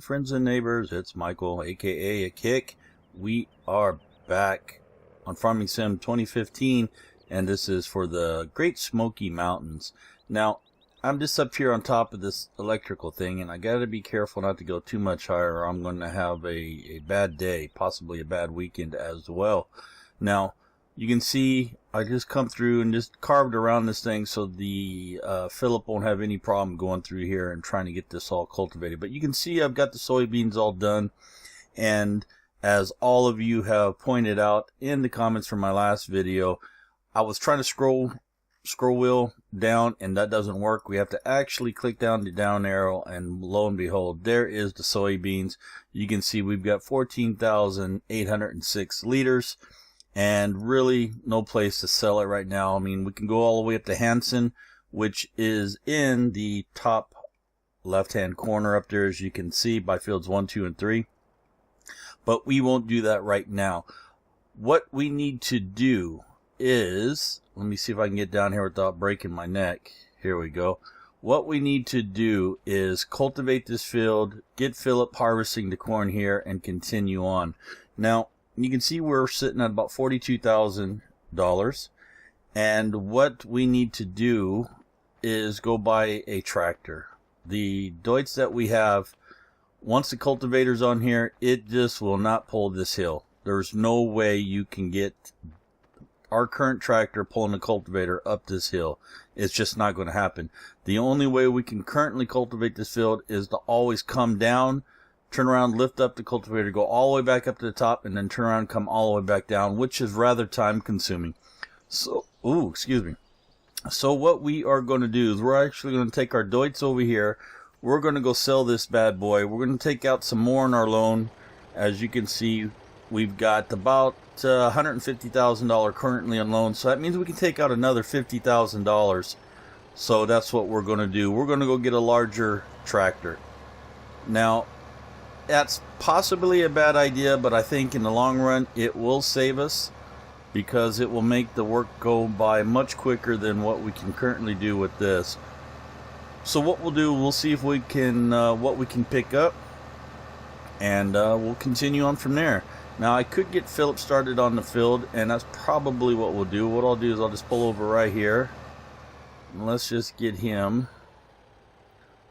friends and neighbors, it's Michael, aka Akiic. We are back on Farming Sim 2015, and this is for the Great Smoky Mountains. Now, I'm just up here on top of this electrical thing, and I gotta be careful not to go too much higher, or I'm going to have a bad day, possibly a bad weekend as well. Now, you can see I just come through and just carved around this thing so the Philip won't have any problem going through here and trying to get this all cultivated. But you can see I've got the soybeans all done, and as all of you have pointed out in the comments from my last video, I was trying to scroll wheel down and that doesn't work. We have to actually click down the down arrow, and lo and behold, there is the soybeans. You can see we've got 14,806 liters. And really no place to sell it right now. I mean, we can go all the way up to Hanson, which is in the top left hand corner up there, as you can see, by fields 1, 2, and 3. But we won't do that right now. What we need to do is, let me see if I can get down here without breaking my neck. Here we go. What we need to do is cultivate this field, get Philip harvesting the corn here, and continue on. Now, you can see we're sitting at about $42,000, and what we need to do is go buy a tractor. The Deutz that we have, once the cultivator's on here, it just will not pull this hill. There's no way you can get our current tractor pulling a cultivator up this hill. It's just not going to happen. The only way we can currently cultivate this field is to always come down, turn around, lift up the cultivator, go all the way back up to the top, and then turn around and come all the way back down, which is rather time consuming. So, excuse me. So what we are going to do is we're actually going to take our Deutz over here. We're going to go sell this bad boy. We're going to take out some more on our loan. As you can see, we've got about $150,000 currently on loan. So that means we can take out another $50,000. So that's what we're going to do. We're going to go get a larger tractor. Now, that's possibly a bad idea, but I think in the long run it will save us, because it will make the work go by much quicker than what we can currently do with this. So what we'll do, we'll see if we can what we can pick up, and we'll continue on from there. Now, I could get Philip started on the field, and that's probably what we'll do. What I'll do is I'll just pull over right here, and let's just get him.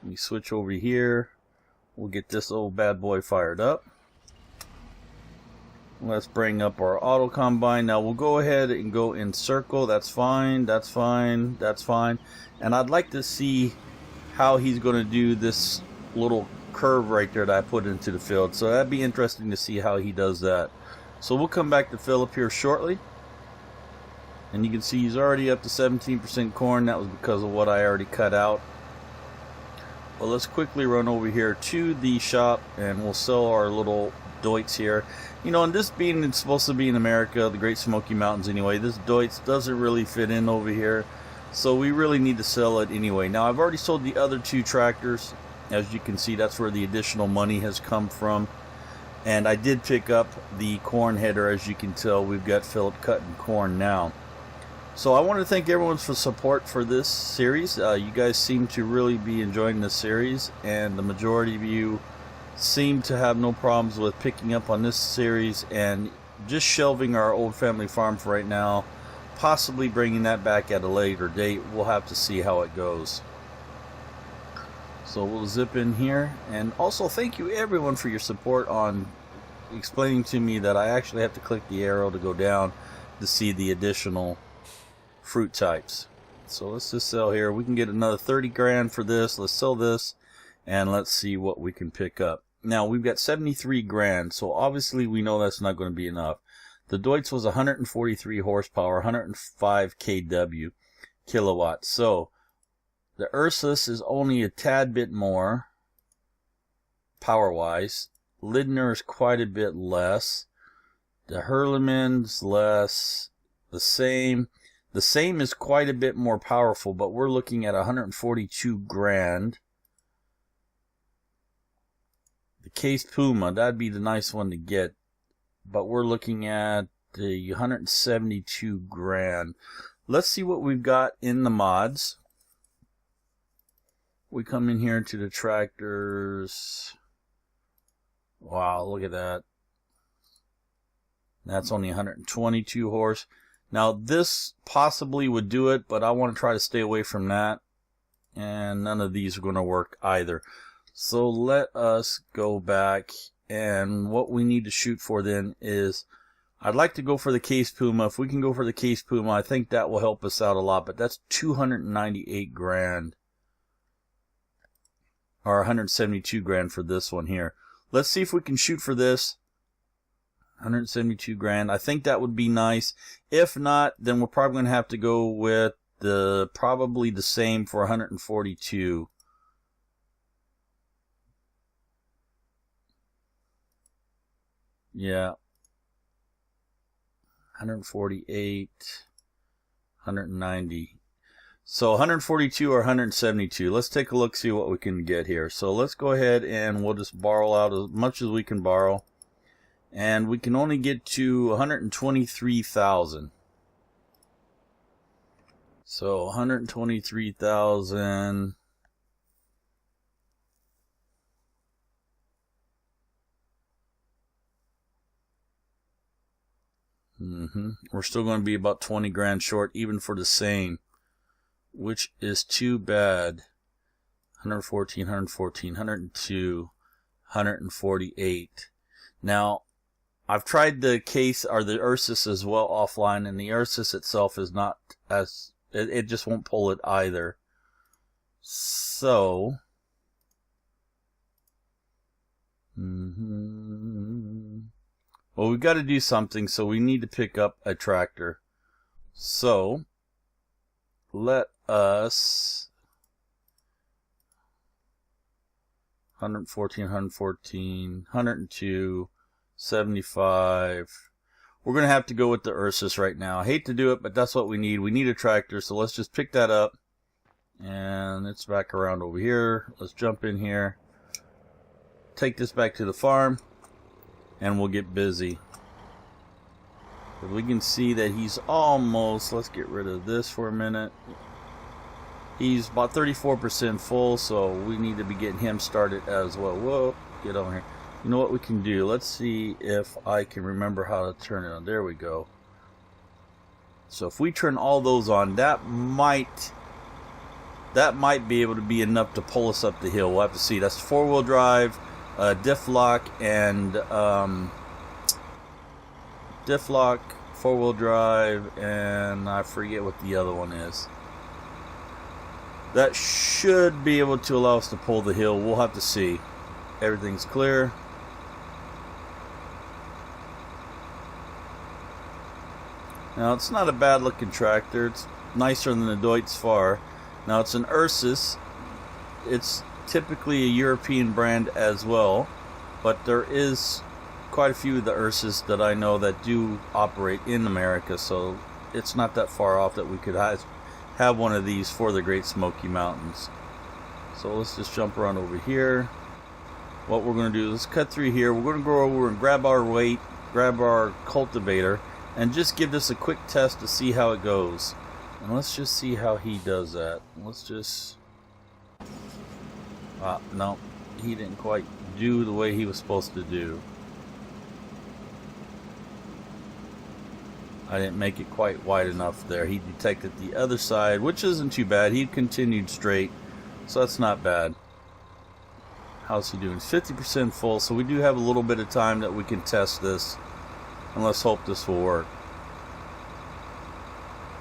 Let me switch over here. We'll get this old bad boy fired up. Let's bring up our auto combine. Now we'll go ahead and go in circle. That's fine, that's fine, that's fine. And I'd like to see how he's going to do this little curve right there that I put into the field. So that'd be interesting to see how he does that. So we'll come back to Philip here shortly. And you can see he's already up to 17% corn. That was because of what I already cut out. Well, let's quickly run over here to the shop, and we'll sell our little Deutz here. You know, and this being it's supposed to be in America, the Great Smoky Mountains anyway, this Deutz doesn't really fit in over here. So we really need to sell it anyway. Now, I've already sold the other two tractors. As you can see, that's where the additional money has come from. And I did pick up the corn header. As you can tell, we've got Philip cutting corn now. So I want to thank everyone for support for this series. You guys seem to really be enjoying this series, and the majority of you seem to have no problems with picking up on this series and just shelving our old family farm for right now, possibly bringing that back at a later date. We'll have to see how it goes. So we'll zip in here, and also thank you everyone for your support on explaining to me that I actually have to click the arrow to go down to see the additional fruit types. So let's just sell here. We can get another 30 grand for this. Let's sell this, and let's see what we can pick up. Now we've got 73 grand, so obviously we know that's not going to be enough. The Deutz was 143 horsepower, 105 kW kilowatts. So the Ursus is only a tad bit more power wise. Lidner is quite a bit less. The Hurleman's less. The same is quite a bit more powerful, but we're looking at 142 grand. The Case Puma, that'd be the nice one to get, but we're looking at the 172 grand. Let's see what we've got in the mods. We come in here to the tractors. Wow, look at that. That's only 122 horse. Now this possibly would do it, but I want to try to stay away from that. And none of these are going to work either. So let us go back, and what we need to shoot for then is, I'd like to go for the Case Puma. If we can go for the Case Puma, I think that will help us out a lot, but that's 298 grand. Or 172 grand for this one here. Let's see if we can shoot for this. 172 grand. I think that would be nice. If not, then we're probably going to have to go with probably the same for 142. Yeah. 148, 190. So 142 or 172. Let's take a look, see what we can get here. So let's go ahead and we'll just borrow out as much as we can borrow. And we can only get to 123,000. So 123,000. We're still going to be about 20 grand short, even for the same, which is too bad. 114, 114, 102, 148. Now, I've tried the Case or the Ursus as well offline, and the Ursus itself is not as, it just won't pull it either. So, well, we've got to do something, so we need to pick up a tractor. So, let us 114, 114, 102, 75. We're going to have to go with the Ursus right now. I hate to do it, but that's what we need. We need a tractor, so let's just pick that up. And it's back around over here. Let's jump in here. Take this back to the farm. And we'll get busy. But we can see that he's almost, let's get rid of this for a minute. He's about 34% full, so we need to be getting him started as well. Whoa, get over here. You know what we can do? Let's see if I can remember how to turn it on. There we go. So if we turn all those on, that might be able to be enough to pull us up the hill. We'll have to see. That's four-wheel drive, diff lock, and diff lock, four-wheel drive, and I forget what the other one is. That should be able to allow us to pull the hill. We'll have to see. Everything's clear. Now, it's not a bad looking tractor. It's nicer than the Deutz Fahr. Now, it's an Ursus. It's typically a European brand as well, but there is quite a few of the Ursus that I know that do operate in America, so it's not that far off that we could have one of these for the Great Smoky Mountains. So let's just jump around over here. What we're going to do is let's cut through here. We're going to go over and grab our weight, grab our cultivator, and just give this a quick test to see how it goes. And let's just see how he does that. Let's just... no, he didn't quite do the way he was supposed to do. I didn't make it quite wide enough there. He detected the other side, which isn't too bad. He continued straight, so that's not bad. How's he doing? 50% full, so we do have a little bit of time that we can test this. And let's hope this will work.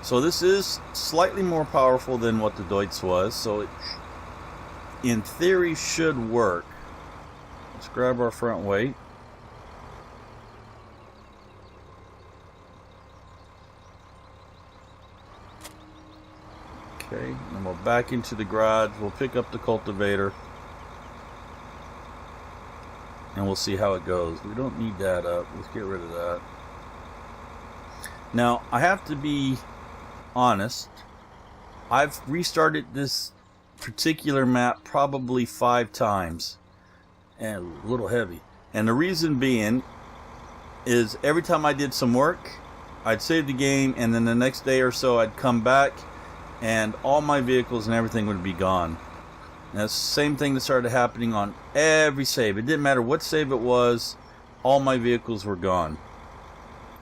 So this is slightly more powerful than what the Deutz was, so it in theory should work. Let's grab our front weight. Okay, and we'll back into the garage. We'll pick up the cultivator. And we'll see how it goes. We don't need that up. Let's get rid of that. Now, I have to be honest. I've restarted this particular map probably 5 times. And a little heavy. And the reason being is every time I did some work, I'd save the game, and then the next day or so I'd come back and all my vehicles and everything would be gone. And that's the same thing that started happening on every save. It didn't matter what save it was, all my vehicles were gone.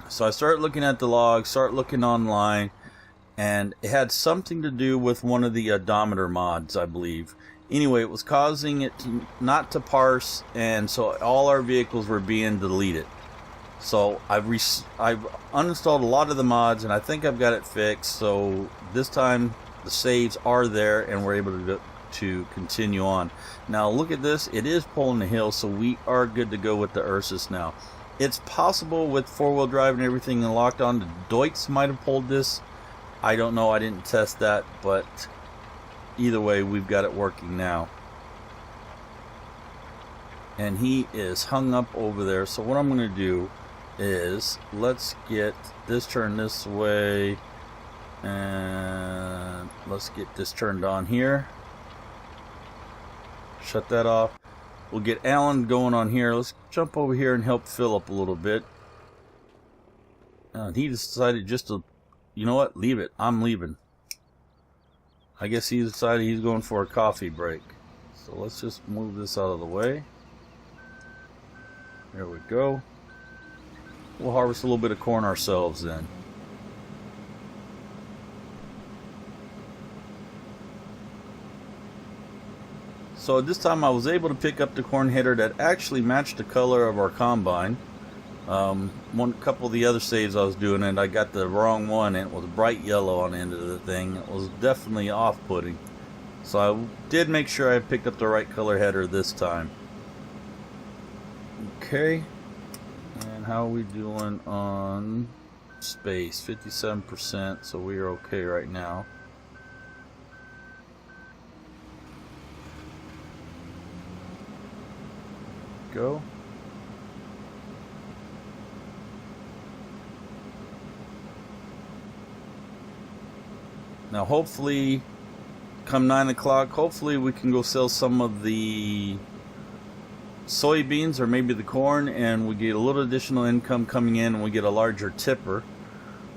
So I started looking at the logs, started looking online, and it had something to do with one of the odometer mods, I believe. Anyway, it was causing it not to parse, and so all our vehicles were being deleted. So I've uninstalled a lot of the mods, and I think I've got it fixed. So this time the saves are there, and we're able to continue on. Now look at this, it is pulling the hill, so we are good to go with the Ursus now. It's possible with four-wheel drive and everything and locked on, the Deutz might have pulled this. I don't know, I didn't test that, but either way, we've got it working now. And he is hung up over there, so what I'm going to do is, let's get this turned this way, and let's get this turned on here. Shut that off. We'll get Alan going on here. Let's jump over here and help Philip a little bit. He decided just to, you know what, leave it. I'm leaving. I guess he decided he's going for a coffee break. So let's just move this out of the way. There we go. We'll harvest a little bit of corn ourselves then. So this time I was able to pick up the corn header that actually matched the color of our combine. Couple of the other saves I was doing, and I got the wrong one, and it was bright yellow on the end of the thing. It was definitely off-putting. So I did make sure I picked up the right color header this time. Okay. And how are we doing on space? 57%, so we are okay right now. Go. Now hopefully come 9 o'clock, hopefully we can go sell some of the soybeans or maybe the corn, and we get a little additional income coming in, and we get a larger tipper.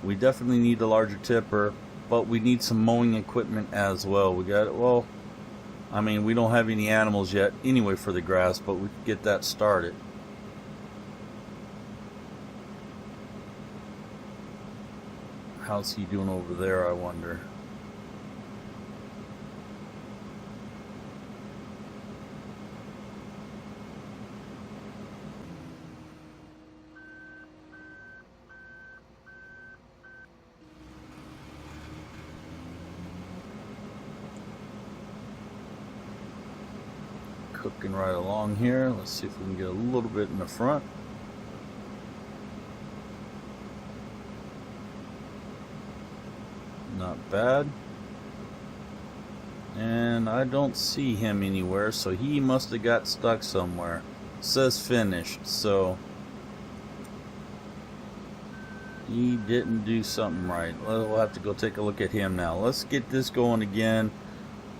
We definitely need a larger tipper, but we need some mowing equipment as well. We got, well, I mean, we don't have any animals yet anyway for the grass, but we can get that started. How's he doing over there, I wonder? Cooking right along here. Let's see if we can get a little bit in the front. Not bad. And I don't see him anywhere, so he must have got stuck somewhere. It says finished, so he didn't do something right. We'll have to go take a look at him now. Let's get this going again.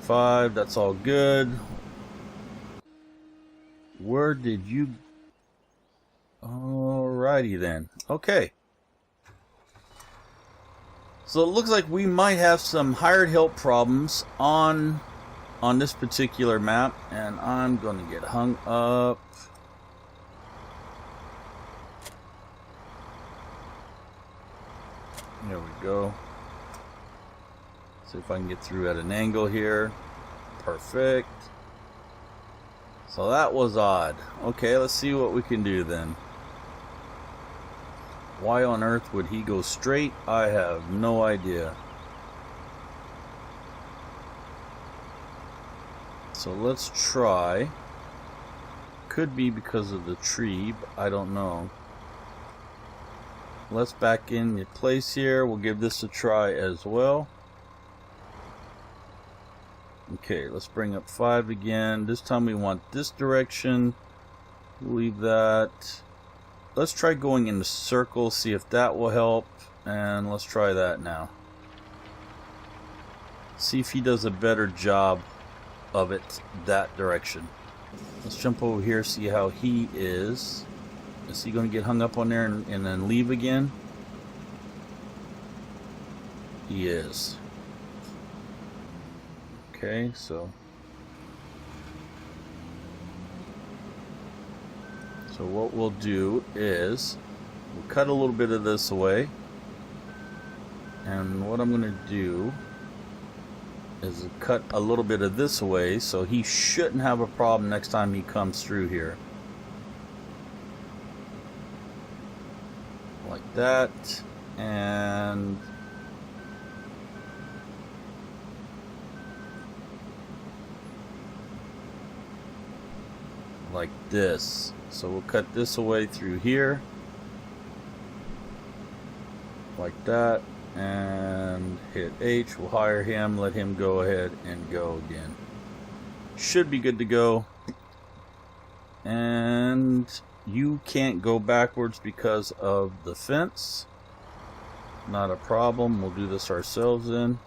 5, that's all good. Where did you... Alrighty then. Okay. So it looks like we might have some hired help problems on this particular map, and I'm going to get hung up. There we go. See if I can get through at an angle here. Perfect. So that was odd. Okay, let's see what we can do then. Why on earth would he go straight? I have no idea. So let's try. Could be because of the tree, but I don't know. Let's back in place here. We'll give this a try as well. Okay, let's bring up 5 again. This time we want this direction. Leave that. Let's try going in the circle, see if that will help. And let's try that now. See if he does a better job of it that direction. Let's jump over here, see how he is. Is he going to get hung up on there and then leave again? He is. Okay, so So what we'll do is we'll cut a little bit of this away, and what I'm going to do is cut a little bit of this away so he shouldn't have a problem next time he comes through here. Like that, and like this. So we'll cut this away through here like that, and hit H. We'll hire him, let him go ahead and go again. Should be good to go. And you can't go backwards because of the fence. Not a problem. We'll do this ourselves then.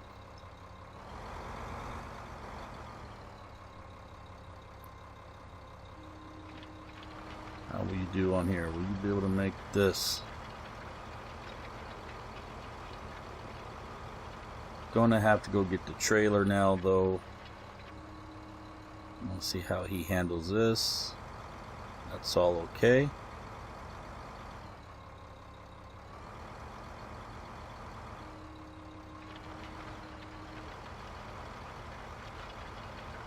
How will you do on here? Will you be able to make this? Gonna have to go get the trailer now though. We'll see how he handles this. That's all okay.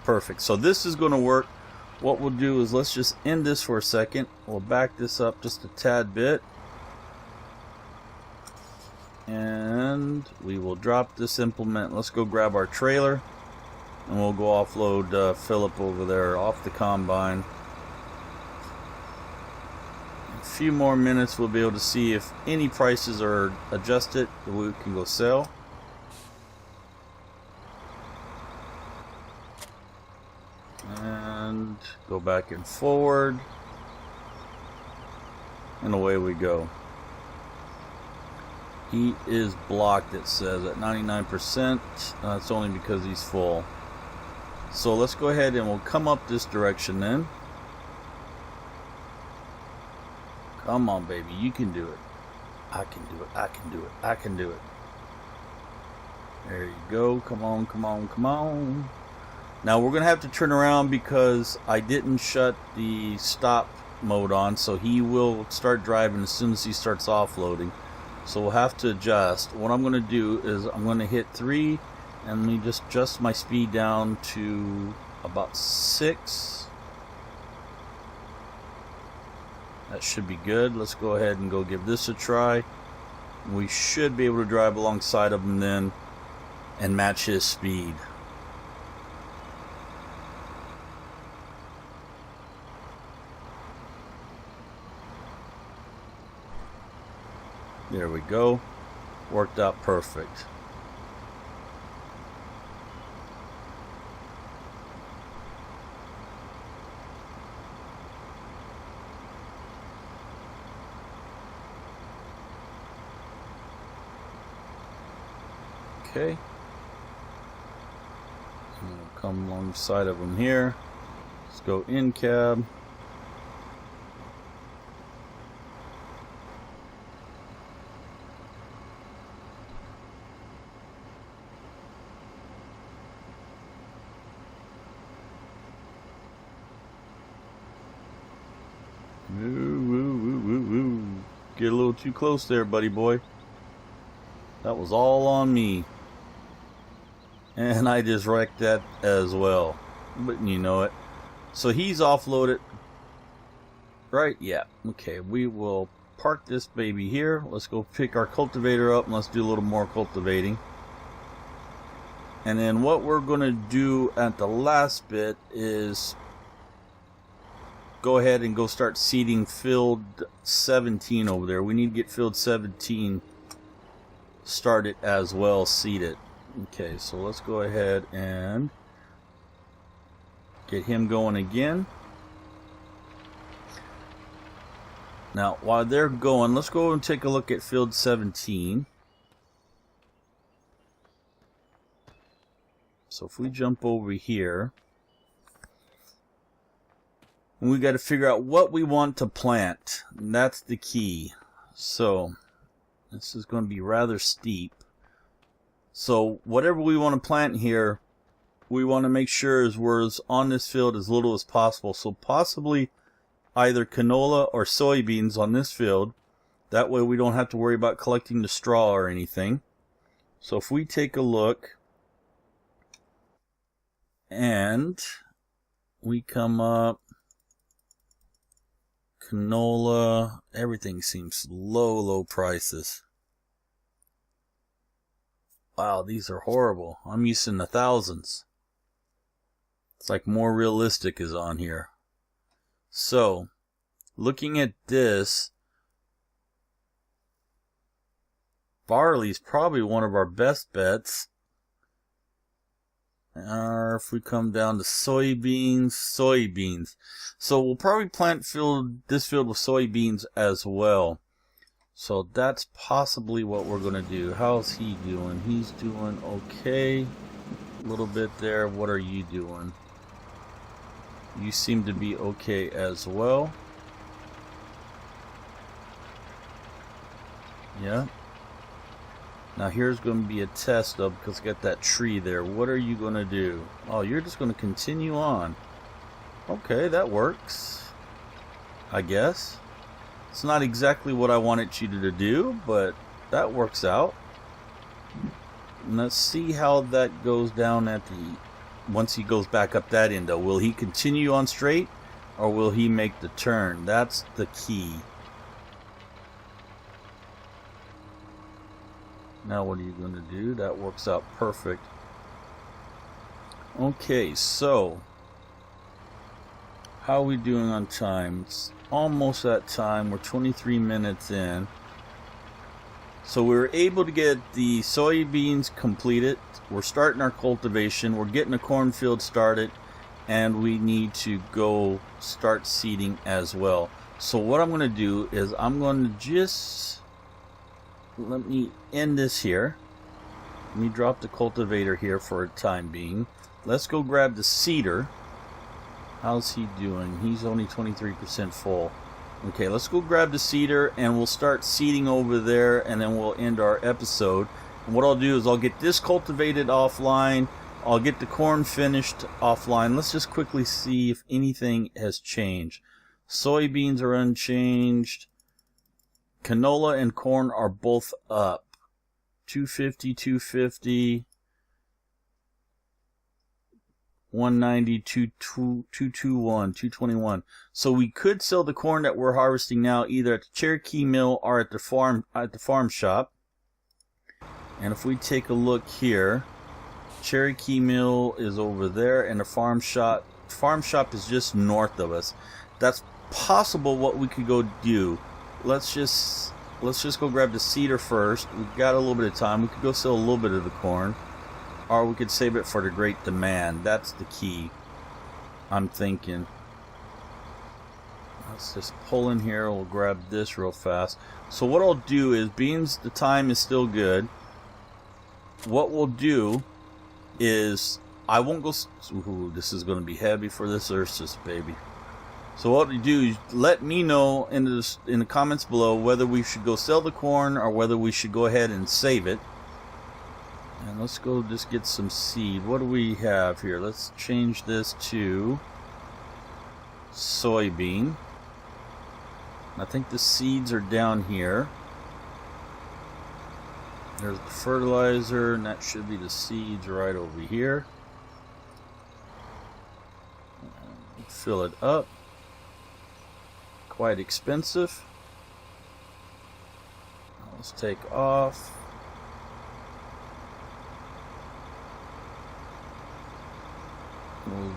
Perfect. So this is going to work. What we'll do is let's just end this for a second. We'll back this up just a tad bit. And we will drop this implement. Let's go grab our trailer. And we'll go offload Philip over there off the combine. A few more minutes we'll be able to see if any prices are adjusted that we can go sell. And go back and forward. And away we go. He is blocked, it says, at 99%. That's only because he's full. So let's go ahead and we'll come up this direction then. Come on, baby. You can do it. I can do it. I can do it. I can do it. There you go. Come on, come on, come on. Now we're going to have to turn around because I didn't shut the stop mode on. So he will start driving as soon as he starts offloading. So we'll have to adjust. What I'm going to do is I'm going to hit 3 and let me just adjust my speed down to about 6. That should be good. Let's go ahead and go give this a try. We should be able to drive alongside of him then and match his speed. There we go. Worked out perfect. Okay. And we'll come alongside of them here. Let's go in cab. Get a little too close there, buddy boy. That was all on me. And I just wrecked that as well. But you know it. So he's offloaded. Right? Yeah. Okay, we will park this baby here. Let's go pick our cultivator up and let's do a little more cultivating. And then what we're going to do at the last bit is go ahead and go start seeding field 17 over there. We need to get field 17 started as well, seeded. Okay, so let's go ahead and get him going again. Now, while they're going, let's go and take a look at field 17. So if we jump over here, we got to figure out what we want to plant. And that's the key. So this is going to be rather steep. So whatever we want to plant here, we want to make sure is we're on this field as little as possible. So possibly either canola or soybeans on this field. That way we don't have to worry about collecting the straw or anything. So if we take a look and we come up, canola, everything seems low prices. Wow, these are horrible. I'm using the thousands. It's like more realistic is on here. So, looking at this, barley's probably one of our best bets. Or if we come down to soybeans. So we'll probably plant this field with soybeans as well. So that's possibly what we're going to do. How's he doing? He's doing okay. A little bit there. What are you doing? You seem to be okay as well. Yeah. Now here's going to be a test of, because I got that tree there. What are you going to do? Oh, you're just going to continue on. Okay, that works, I guess. It's not exactly what I wanted you to do, but that works out. And let's see how that goes down at the... Once he goes back up that end, though. Will he continue on straight, or will he make the turn? That's the key. Now what are you going to do? That works out perfect. Okay, so how are we doing on time? It's almost that time. We're 23 minutes in. So we were able to get the soybeans completed. We're starting our cultivation. We're getting the cornfield started. And we need to go start seeding as well. So what I'm going to do is I'm going to just... Let me end this here. Let me drop the cultivator here for a time being. Let's go grab the seeder. How's he doing? He's only 23% full. Okay, let's go grab the seeder and we'll start seeding over there, and then we'll end our episode. And what I'll do is I'll get this cultivated offline. I'll get the corn finished offline. Let's just quickly see if anything has changed. Soybeans are unchanged. Canola and corn are both up. 250, 250, 190, 221, 221. So we could sell the corn that we're harvesting now either at the Cherokee Mill or at the farm shop. And if we take a look here, Cherokee Mill is over there, and the farm shop is just north of us. That's possible what we could go do. Let's just go grab the seeder first. We've got a little bit of time. We could go sell a little bit of the corn, or we could save it for the great demand. That's the key, I'm thinking. Let's just pull in here. We'll grab this real fast. So what I'll do is, being the time is still good, what we'll do is I won't go... Ooh, this is going to be heavy for this Ursus baby. So what we do is let me know in the comments below whether we should go sell the corn or whether we should go ahead and save it. And let's go just get some seed. What do we have here? Let's change this to soybean. I think the seeds are down here. There's the fertilizer, and that should be the seeds right over here. Fill it up. Quite expensive. Let's take off. We'll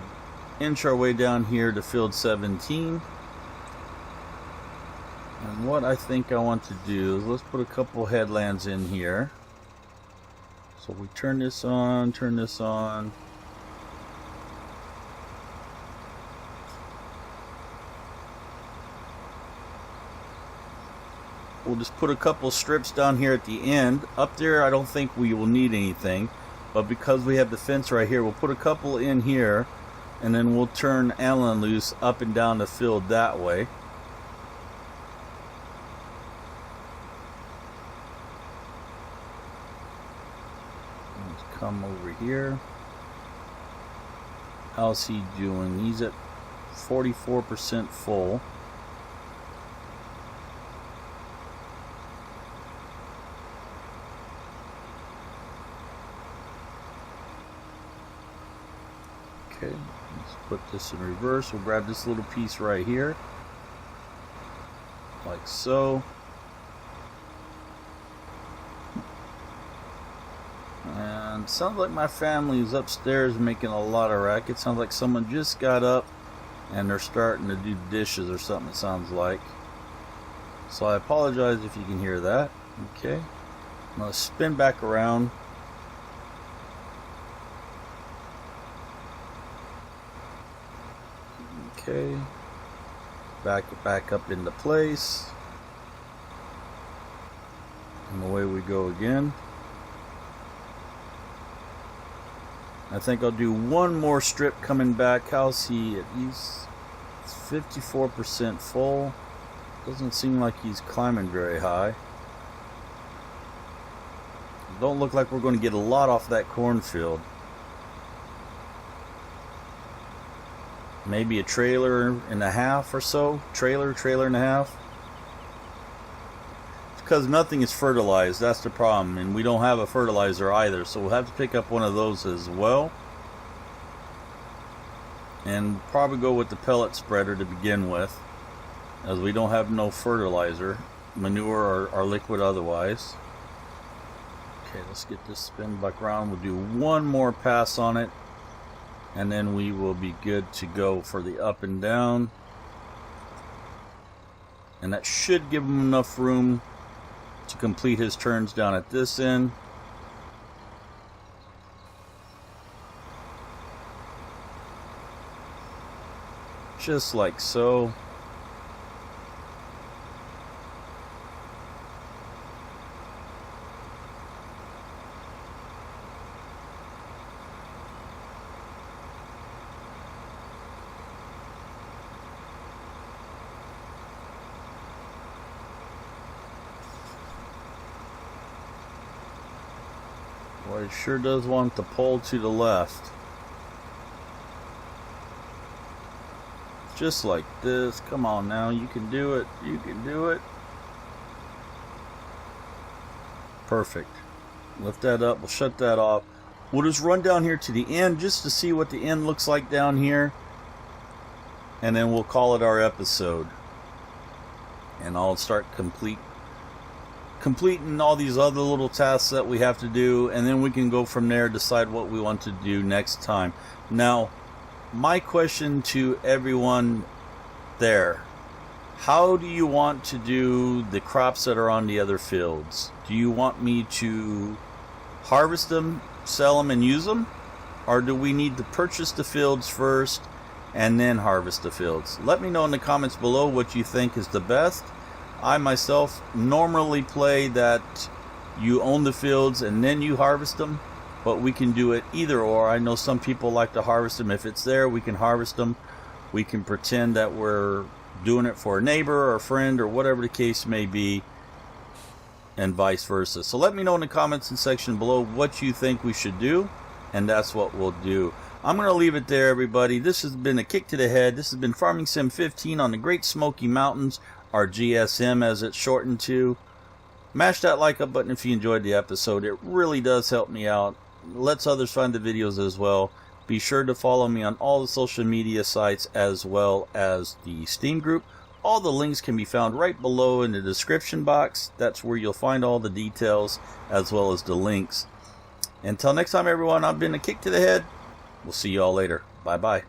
inch our way down here to field 17. And what I think I want to do is let's put a couple headlands in here. So we turn this on, turn this on. We'll just put a couple strips down here at the end. Up there I don't think we will need anything, but because we have the fence right here, we'll put a couple in here, and then we'll turn Allen loose up and down the field that way. Let's come over here. How's he doing? He's at 44% full. Okay, let's put this in reverse. We'll grab this little piece right here, like so. And it sounds like my family is upstairs making a lot of racket. Sounds like someone just got up and they're starting to do dishes or something, it sounds like. So I apologize if you can hear that. Okay, I'm going to spin back around. Okay, back it back up into place, and away we go again. I think I'll do one more strip coming back. How's he? He's 54% full. Doesn't seem like he's climbing very high. Don't look like we're going to get a lot off that cornfield. Maybe a trailer and a half or so. Trailer and a half. Because nothing is fertilized, that's the problem, and we don't have a fertilizer either, so we'll have to pick up one of those as well, and probably go with the pellet spreader to begin with, as we don't have no fertilizer, manure or liquid otherwise. Okay, let's get this spin back around. We'll do one more pass on it, and then we will be good to go for the up and down, and that should give him enough room to complete his turns down at this end. Just like so. Boy, it sure does want the pole to the left. Just like this. Come on now, you can do it. You can do it. Perfect. Lift that up. We'll shut that off. We'll just run down here to the end just to see what the end looks like down here. And then we'll call it our episode. And I'll start completing all these other little tasks that we have to do, and then we can go from there, decide what we want to do next time. Now, my question to everyone there: how do you want to do the crops that are on the other fields? Do you want me to harvest them, sell them, and use them? Or do we need to purchase the fields first and then harvest the fields? Let me know in the comments below what you think is the best. I myself normally play that you own the fields and then you harvest them, but we can do it either or. I know some people like to harvest them. If it's there, we can harvest them. We can pretend that we're doing it for a neighbor or a friend or whatever the case may be, and vice versa. So let me know in the comments section below what you think we should do, and that's what we'll do. I'm going to leave it there, everybody. This has been a kick to the head. This has been Farming Sim 15 on the Great Smoky Mountains, or GSM as it's shortened to. Mash that like up button if you enjoyed the episode. It really does help me out. Lets others find the videos as well. Be sure to follow me on all the social media sites as well as the Steam group. All the links can be found right below in the description box. That's where you'll find all the details as well as the links. Until next time, everyone, I've been a kick to the head. We'll see you all later. Bye-bye.